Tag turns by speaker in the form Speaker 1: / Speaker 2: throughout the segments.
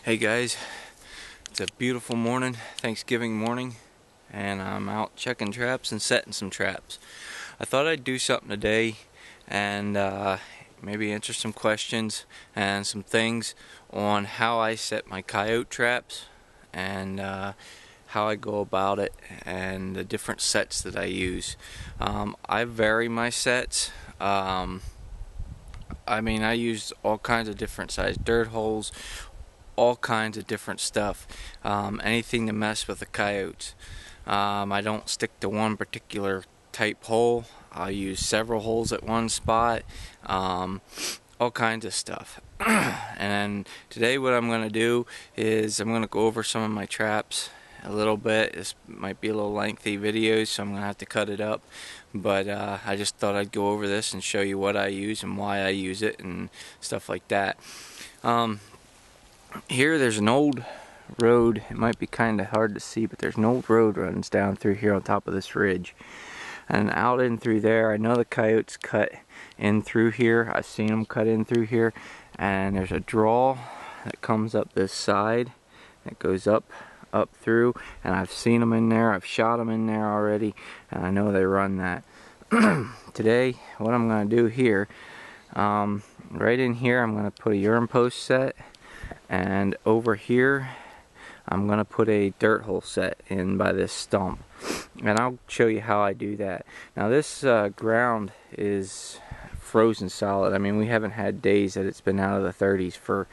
Speaker 1: Hey guys, it's a beautiful morning, Thanksgiving morning, and I'm out checking traps and setting some traps. I thought I'd do something today and maybe answer some questions and some things on how I set my coyote traps and how I go about it and the different sets that I use. I vary my sets. I use all kinds of different size dirt holes, all kinds of different stuff, anything to mess with the coyotes. I don't stick to one particular type hole. I'll use several holes at one spot, all kinds of stuff. And today what I'm going to do is I'm going to go over some of my traps a little bit. This might be a little lengthy video, so I'm going to have to cut it up, but I just thought I'd go over this and show you what I use and why I use it and stuff like that. Here there's an old road. It might be kind of hard to see, but there's an old road runs down through here on top of this ridge, and out in through there. I know the coyotes cut in through here. I've seen them cut in through here, and there's a draw that comes up this side that goes up through, and I've seen them in there. I've shot them in there already, and I know they run that. Today what I'm going to do here, right in here, I'm going to put a urine post set, and over here I'm going to put a dirt hole set in by this stump, and I'll show you how I do that. Now this ground is frozen solid. I mean, we haven't had days that it's been out of the 30s for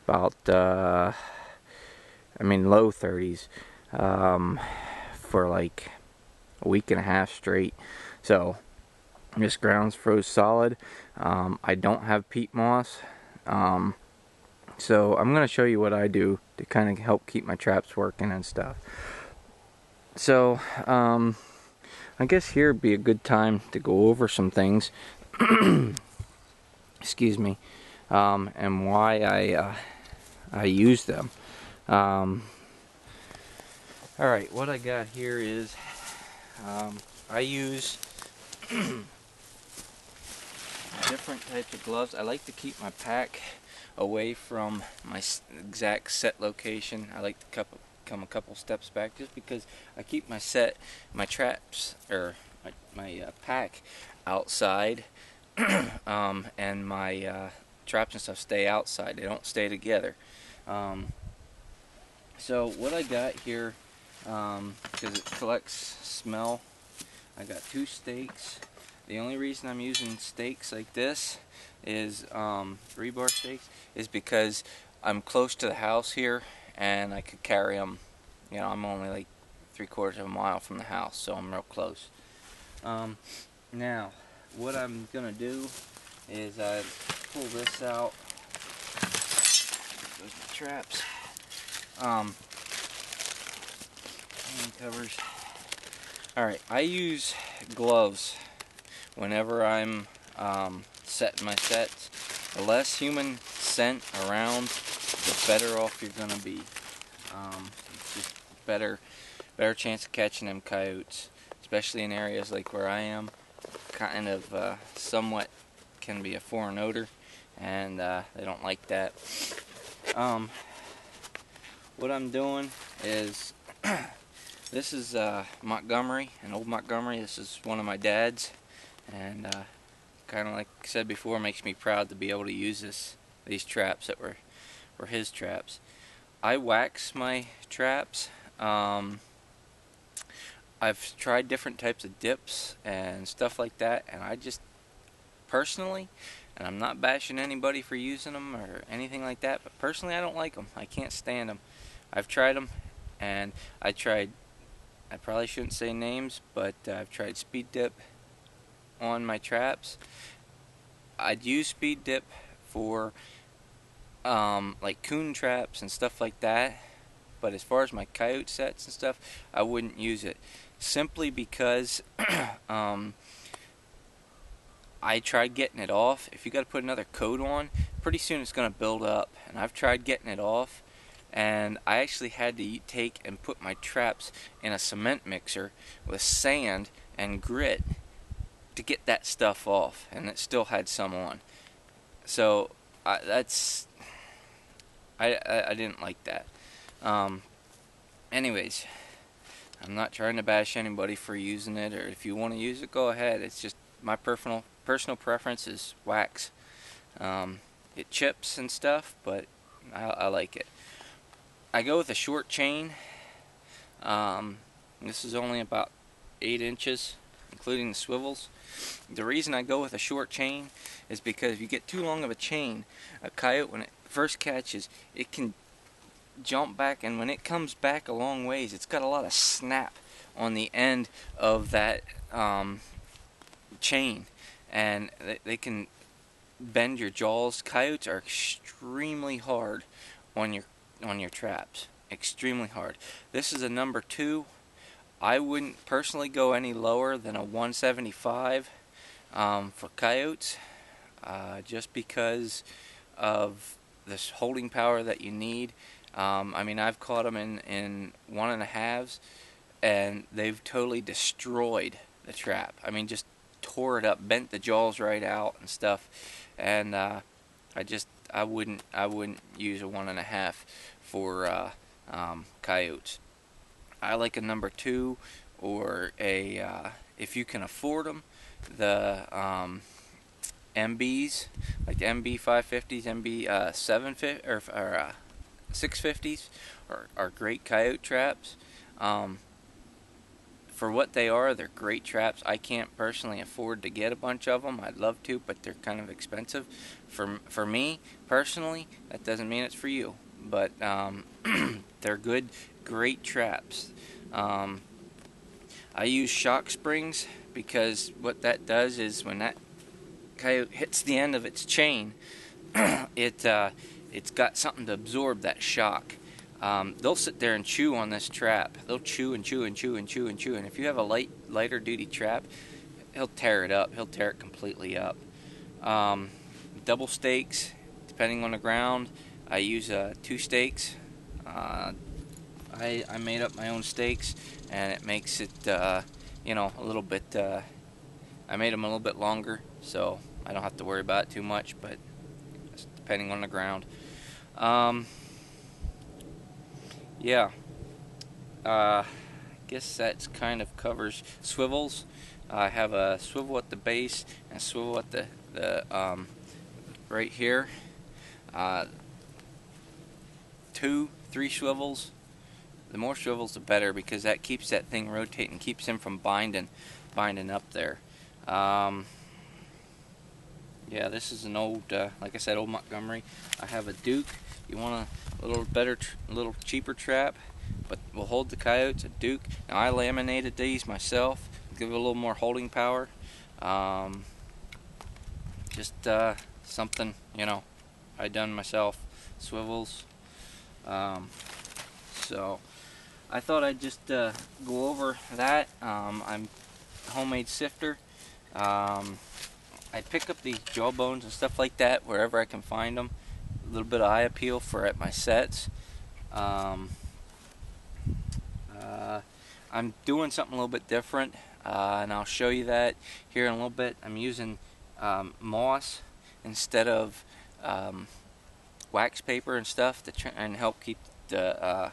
Speaker 1: about low 30s for like a week and a half straight. So this ground's froze solid. I don't have peat moss. So I'm going to show you what I do to kind of help keep my traps working and stuff. So I guess here would be a good time to go over some things. Excuse me. And why I use them. Alright, what I got here is I use different types of gloves. I like to keep my pack away from my exact set location. I like to come a couple steps back, just because I keep my traps, or my pack outside, and my traps and stuff stay outside. They don't stay together. So what I got here, because it collects smell, I got 2 stakes. The only reason I'm using stakes like this is rebar stakes, is because I'm close to the house here and I could carry them. You know, I'm only like 3/4 of a mile from the house, so I'm real close. Now what I'm gonna do is I pull this out. There's my traps. Hand covers. Alright, I use gloves whenever I'm setting my sets. The less human scent around, the better off you're gonna be. It's just better chance of catching them coyotes, especially in areas like where I am. Kind of somewhat can be a foreign odor, and they don't like that. What I'm doing is this is Montgomery, an old Montgomery. This is one of my dad's, and kind of like I said before, makes me proud to be able to use these traps that were his traps. I wax my traps. I've tried different types of dips and stuff like that, and I just personally, and I'm not bashing anybody for using them or anything like that, but personally I don't like them. I can't stand them. I've tried them, and I probably shouldn't say names, but I've tried speed dip on my traps. I'd use speed dip for like coon traps and stuff like that, but as far as my coyote sets and stuff, I wouldn't use it, simply because I tried getting it off. If you got to put another coat on, pretty soon it's going to build up, and I've tried getting it off, and I actually had to take and put my traps in a cement mixer with sand and grit to get that stuff off, and it still had some on. So I didn't like that. Anyways, I'm not trying to bash anybody for using it, or if you want to use it, go ahead. It's just my personal preference is wax. It chips and stuff, but I like it. I go with a short chain. This is only about 8 inches, including the swivels. The reason I go with a short chain is because if you get too long of a chain, a coyote, when it first catches, it can jump back, and when it comes back a long ways, it's got a lot of snap on the end of that chain, and they can bend your jaws. Coyotes are extremely hard on your traps. Extremely hard. This is a number 2. I wouldn't personally go any lower than a 175 for coyotes, just because of this holding power that you need. I mean, I've caught them in 1.5s, and they've totally destroyed the trap. I mean, just tore it up, bent the jaws right out and stuff. And I wouldn't use a 1.5 for coyotes. I like a number 2, or a if you can afford them, the MBs, like the MB 550s, MB 750 or 650s are great coyote traps. For what they are, they're great traps. I can't personally afford to get a bunch of them. I'd love to, but they're kind of expensive. For me personally, that doesn't mean it's for you, but they're good, great traps. I use shock springs because what that does is when that coyote hits the end of its chain, it's got something to absorb that shock. They'll sit there and chew on this trap. They'll chew and chew and chew and chew and chew. And if you have a lighter duty trap, he'll tear it up. He'll tear it completely up. Double stakes, depending on the ground. I use 2 stakes. I made up my own stakes, and it makes it, a little bit. I made them a little bit longer, so I don't have to worry about it too much. But depending on the ground. Yeah, I guess that's kind of covers swivels. I have a swivel at the base and a swivel at the right here. 2, 3 swivels. The more swivels, the better, because that keeps that thing rotating, keeps him from binding up there. Yeah, this is an old, like I said, old Montgomery. I have a Duke. You want a little better, little cheaper trap, but will hold the coyotes. A Duke. Now I laminated these myself, give it a little more holding power. Just something, I done myself. Swivels. So I thought I'd just go over that. I'm homemade sifter. I pick up these jawbones and stuff like that wherever I can find them. A little bit of eye appeal for at my sets. I'm doing something a little bit different, and I'll show you that here in a little bit. I'm using moss instead of wax paper and stuff to try and help keep the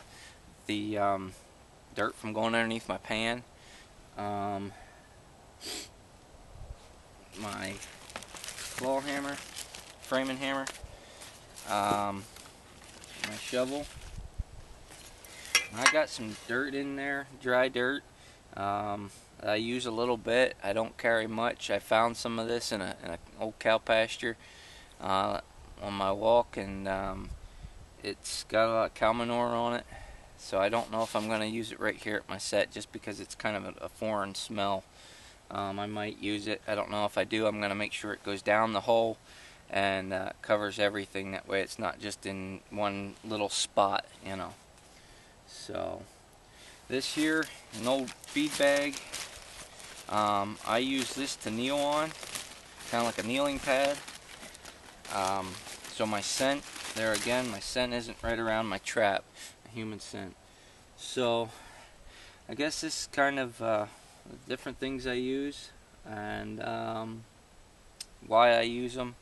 Speaker 1: dirt from going underneath my pan. My claw hammer, framing hammer, my shovel. I got some dirt in there, dry dirt. I use a little bit. I don't carry much. I found some of this in an old cow pasture on my walk, and it's got a lot of cow manure on it. So I don't know if I'm going to use it right here at my set, just because it's kind of a foreign smell. I might use it. I don't know. If I do, I'm going to make sure it goes down the hole and covers everything. That way it's not just in one little spot, So this here, an old feed bag. I use this to kneel on, kind of like a kneeling pad. So my scent, there again, my scent isn't right around my trap, a human scent. So I guess this is kind of different things I use, and why I use them.